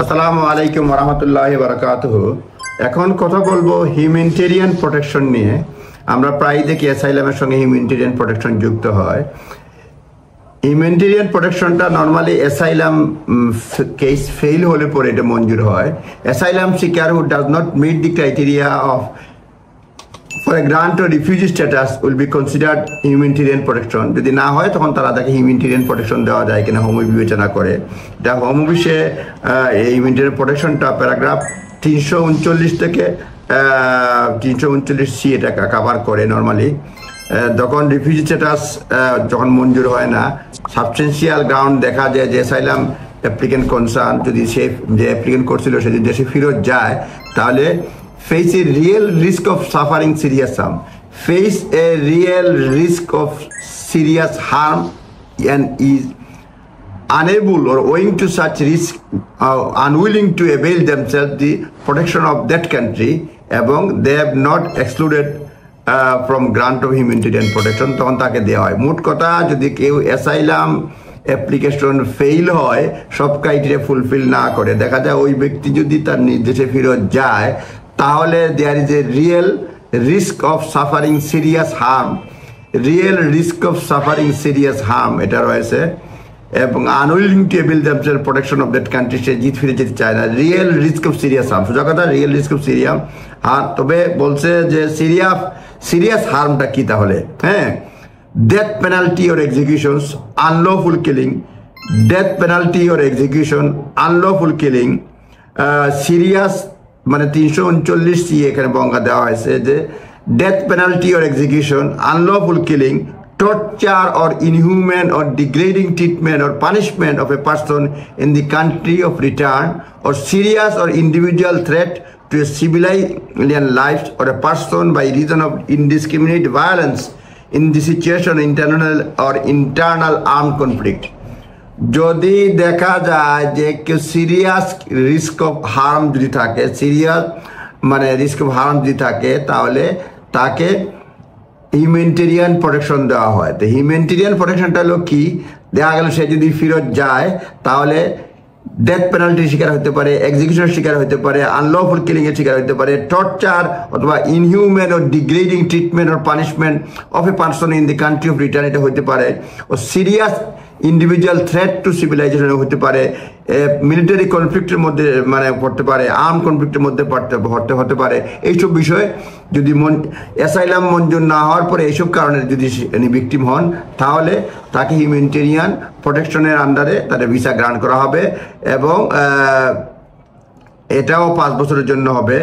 আসসালামু আলাইকুম ওয়া রাহমাতুল্লাহি ওয়া বারাকাতুহু। এখন কথা বলবো হিউম্যানিটেরিয়ান প্রোটেকশন নিয়ে। আমরা প্রায় দেখি অ্যাসাইলামের সঙ্গে হিউম্যানিটেরিয়ান প্রোটেকশন যুক্ত হয়। হিউম্যানিটেরিয়ান প্রোটেকশনটা নর্মালি অ্যাসাইলাম কেস ফেল হলে পরে এটা মঞ্জুর হয়। Asylum seeker who does not meet the criteria of for a grant or refugee status will be considered humanitarian protection. যদি না হয় তখন তারা তাকে হিউম্যানিটেরিয়ান প্রোটেকশন দেওয়া যায় কিনা হোম বিবেচনা করে। এটা হোম অফিসে এই হিউম্যানিটেরিয়ান প্রোটেকশনটা প্যারাগ্রাফ 339 থেকে 339 সি এটা কভার করে। নর্মালি যখন রিফিউজি স্ট্যাটাস যখন মঞ্জুর হয় না, সাবস্টেন্সিয়াল গ্রাউন্ড দেখা যায় যে অ্যাসাইলাম অ্যাপ্লিকেন্ট কনসার্ন যদি সে যে অ্যাপ্লিকেন্ট করছিল সে যদি দেশে ফেরত যায় তাহলে face a real risk of suffering serious harm, face a real risk of serious harm and is unable or owing to such risk unwilling to avail themselves the protection of that country এবং they have not excluded from grant of humanitarian protection তখন তাকে দেওয়া হয়। মোট কথা যদি কেউ asylum application fail হয়, সব ক্রাইটেরিয়া ফুলফিল না করে, দেখা যায় ওই ব্যক্তি যদি তার নিজ দেশে ফেরত যায় তাহলে there is a real risk of suffering serious harm, real risk of suffering serious harm এটা রয়েছে এবং unwilling to avail themselves protection of that country, সে জিত ফিরে যেতে চায় না। Real risk of serious harm, সোজা কথা real risk of serious harm. তবে বলছে যে সিরিয়াস হার্মটা কি তাহলে? হ্যাঁ, death penalty or executions, unlawful killing, death penalty or execution, unlawful killing, serious মানে 339 সি এখানে বঙ্গা দেওয়া হয়েছে যে death penalty or execution, unlawful killing, torture or inhuman or degrading treatment or punishment of a person in the country of return or serious or individual threat to a civilian life or a person by reason of indiscriminate violence in the situation of internal armed conflict. যদি দেখা যায় যে কেউ serious risk of harm যদি থাকে, serious মানে risk of harm যদি থাকে তাহলে তাকে হিউম্যানিটেরিয়ান প্রোটেকশন দেওয়া হয়। তো হিউম্যানিটেরিয়ান প্রোটেকশনটা হলো কি? দেখা গেল সে যদি ফেরত যায় তাহলে ডেথ পেনাল্টির শিকার হতে পারে, এক্সিকিউশনের শিকার হতে পারে, আনলফুল কিলিংয়ের শিকার হতে পারে, টর্চার অথবা ইনহিউম্যান ও ডিগ্রেডিং ট্রিটমেন্ট ও punishment of a person in the country of return এটা হতে পারে, ও serious individual threat to civilisation হতে পারে, মিলিটারি কনফ্লিক্টের মধ্যে মানে পড়তে পারে, আর্ম কনফ্লিক্টের মধ্যে হতে পারে। এইসব বিষয়ে যদি অ্যাসাইলাম মঞ্জুর না হওয়ার পরে এইসব কারণে যদি ভিকটিম হন তাহলে তাকে হিউম্যানিটেরিয়ান প্রোটেকশনের আন্ডারে তাদের ভিসা গ্রান্ট করা হবে এবং এটাও 5 বছরের জন্য হবে।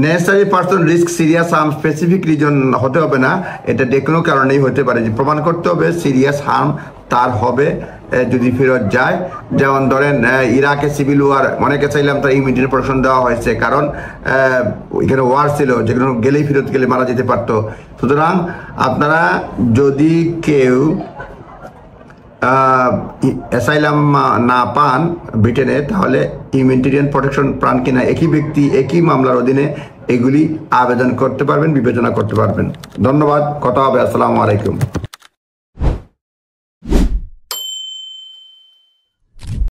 Necessary person risk serious harm specific reason হতে হবে না, এটা যে কোনো কারণেই হতে পারে, যে প্রমাণ করতে হবে সিরিয়াস হার্ম তার হবে যদি ফেরত যায়। যেমন ধরেন ইরাকে সিভিল ওয়ার, অনেকে চাইলাম তার ইমিডিয়েট প্রোটেকশন দেওয়া হয়েছে কারণ এখানে ওয়ার ছিল, যেগুলো গেলেই ফেরত গেলে মারা যেতে পারতো। সুতরাং আপনারা যদি কেউ অ্যাসাইলাম না পান ব্রিটেনে তাহলে হিউম্যানিটেরিয়ান প্রোটেকশন পান কিনা একই ব্যক্তি একই মামলার অধীনে এগুলি আবেদন করতে পারবেন, বিবেচনা করতে পারবেন। ধন্যবাদ, কথা হবে। আসসালামু আলাইকুম।